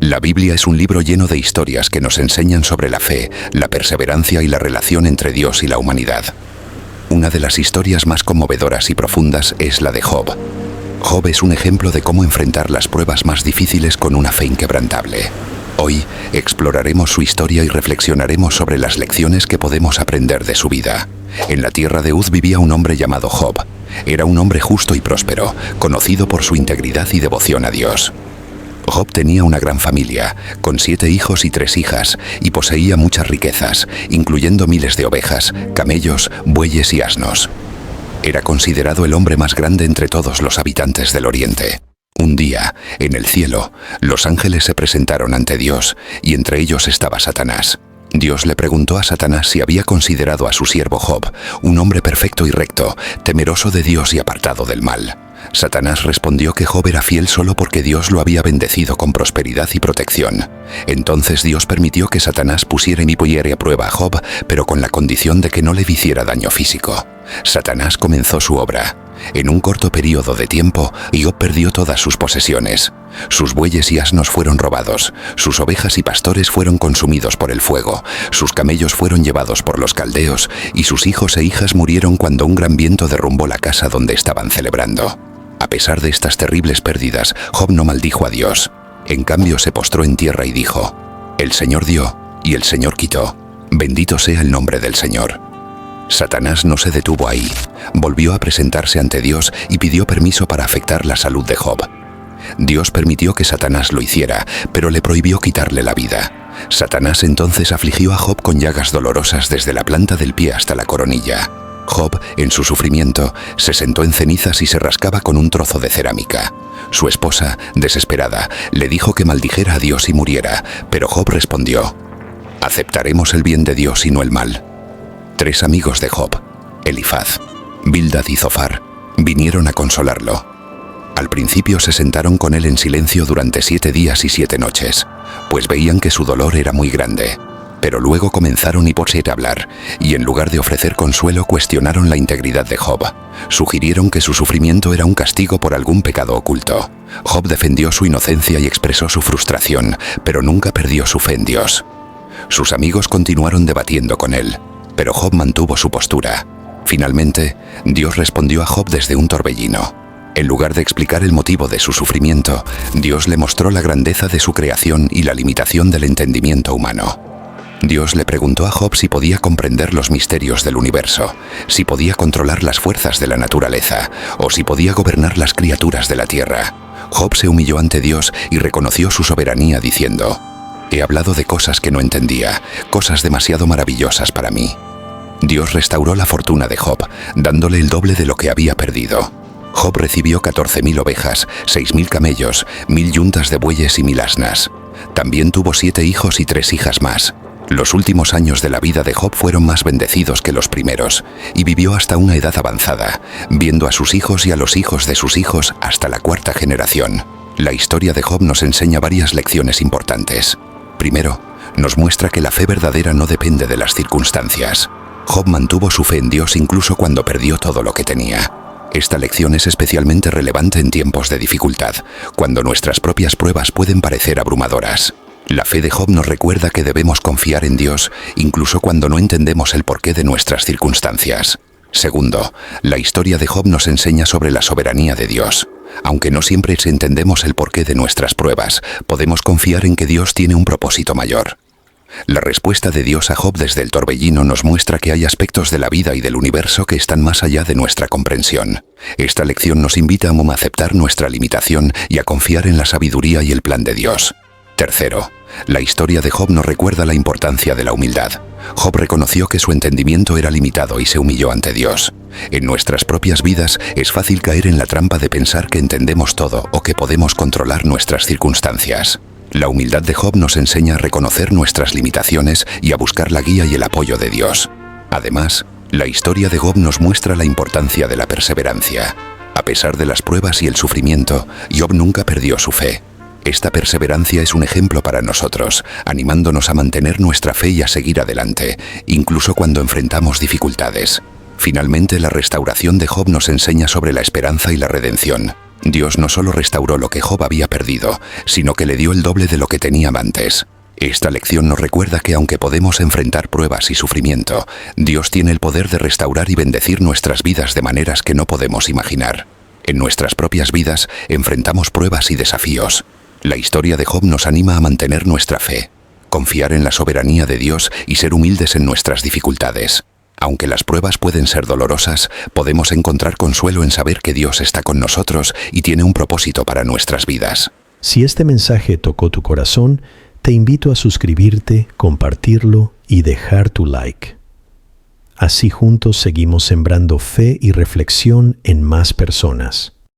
La Biblia es un libro lleno de historias que nos enseñan sobre la fe, la perseverancia y la relación entre Dios y la humanidad. Una de las historias más conmovedoras y profundas es la de Job. Job es un ejemplo de cómo enfrentar las pruebas más difíciles con una fe inquebrantable. Hoy exploraremos su historia y reflexionaremos sobre las lecciones que podemos aprender de su vida. En la tierra de Uz vivía un hombre llamado Job. Era un hombre justo y próspero, conocido por su integridad y devoción a Dios. Job tenía una gran familia, con 7 hijos y 3 hijas, y poseía muchas riquezas, incluyendo miles de ovejas, camellos, bueyes y asnos. Era considerado el hombre más grande entre todos los habitantes del Oriente. Un día, en el cielo, los ángeles se presentaron ante Dios, y entre ellos estaba Satanás. Dios le preguntó a Satanás si había considerado a su siervo Job, un hombre perfecto y recto, temeroso de Dios y apartado del mal. Satanás respondió que Job era fiel solo porque Dios lo había bendecido con prosperidad y protección. Entonces Dios permitió que Satanás pusiera y pusiera a prueba a Job, pero con la condición de que no le hiciera daño físico. Satanás comenzó su obra. En un corto periodo de tiempo, Job perdió todas sus posesiones. Sus bueyes y asnos fueron robados, sus ovejas y pastores fueron consumidos por el fuego, sus camellos fueron llevados por los caldeos, y sus hijos e hijas murieron cuando un gran viento derrumbó la casa donde estaban celebrando. A pesar de estas terribles pérdidas, Job no maldijo a Dios. En cambio, se postró en tierra y dijo: «El Señor dio, y el Señor quitó. Bendito sea el nombre del Señor». Satanás no se detuvo ahí. Volvió a presentarse ante Dios y pidió permiso para afectar la salud de Job. Dios permitió que Satanás lo hiciera, pero le prohibió quitarle la vida. Satanás entonces afligió a Job con llagas dolorosas desde la planta del pie hasta la coronilla. Job, en su sufrimiento, se sentó en cenizas y se rascaba con un trozo de cerámica. Su esposa, desesperada, le dijo que maldijera a Dios y muriera, pero Job respondió: «Aceptaremos el bien de Dios y no el mal». 3 amigos de Job, Elifaz, Bildad y Zofar, vinieron a consolarlo. Al principio se sentaron con él en silencio durante 7 días y 7 noches, pues veían que su dolor era muy grande. Pero luego comenzaron a hablar, y en lugar de ofrecer consuelo cuestionaron la integridad de Job. Sugirieron que su sufrimiento era un castigo por algún pecado oculto. Job defendió su inocencia y expresó su frustración, pero nunca perdió su fe en Dios. Sus amigos continuaron debatiendo con él, pero Job mantuvo su postura. Finalmente, Dios respondió a Job desde un torbellino. En lugar de explicar el motivo de su sufrimiento, Dios le mostró la grandeza de su creación y la limitación del entendimiento humano. Dios le preguntó a Job si podía comprender los misterios del universo, si podía controlar las fuerzas de la naturaleza, o si podía gobernar las criaturas de la tierra. Job se humilló ante Dios y reconoció su soberanía diciendo: «He hablado de cosas que no entendía, cosas demasiado maravillosas para mí». Dios restauró la fortuna de Job, dándole el doble de lo que había perdido. Job recibió 14.000 ovejas, 6.000 camellos, 1.000 yuntas de bueyes y 1.000 asnas. También tuvo 7 hijos y 3 hijas más. Los últimos años de la vida de Job fueron más bendecidos que los primeros, y vivió hasta una edad avanzada, viendo a sus hijos y a los hijos de sus hijos hasta la 4ª generación. La historia de Job nos enseña varias lecciones importantes. Primero, nos muestra que la fe verdadera no depende de las circunstancias. Job mantuvo su fe en Dios incluso cuando perdió todo lo que tenía. Esta lección es especialmente relevante en tiempos de dificultad, cuando nuestras propias pruebas pueden parecer abrumadoras. La fe de Job nos recuerda que debemos confiar en Dios, incluso cuando no entendemos el porqué de nuestras circunstancias. Segundo, la historia de Job nos enseña sobre la soberanía de Dios. Aunque no siempre entendemos el porqué de nuestras pruebas, podemos confiar en que Dios tiene un propósito mayor. La respuesta de Dios a Job desde el torbellino nos muestra que hay aspectos de la vida y del universo que están más allá de nuestra comprensión. Esta lección nos invita a aceptar nuestra limitación y a confiar en la sabiduría y el plan de Dios. Tercero, la historia de Job nos recuerda la importancia de la humildad. Job reconoció que su entendimiento era limitado y se humilló ante Dios. En nuestras propias vidas es fácil caer en la trampa de pensar que entendemos todo o que podemos controlar nuestras circunstancias. La humildad de Job nos enseña a reconocer nuestras limitaciones y a buscar la guía y el apoyo de Dios. Además, la historia de Job nos muestra la importancia de la perseverancia. A pesar de las pruebas y el sufrimiento, Job nunca perdió su fe. Esta perseverancia es un ejemplo para nosotros, animándonos a mantener nuestra fe y a seguir adelante, incluso cuando enfrentamos dificultades. Finalmente, la restauración de Job nos enseña sobre la esperanza y la redención. Dios no solo restauró lo que Job había perdido, sino que le dio el doble de lo que tenía antes. Esta lección nos recuerda que aunque podemos enfrentar pruebas y sufrimiento, Dios tiene el poder de restaurar y bendecir nuestras vidas de maneras que no podemos imaginar. En nuestras propias vidas enfrentamos pruebas y desafíos. La historia de Job nos anima a mantener nuestra fe, confiar en la soberanía de Dios y ser humildes en nuestras dificultades. Aunque las pruebas pueden ser dolorosas, podemos encontrar consuelo en saber que Dios está con nosotros y tiene un propósito para nuestras vidas. Si este mensaje tocó tu corazón, te invito a suscribirte, compartirlo y dejar tu like. Así juntos seguimos sembrando fe y reflexión en más personas.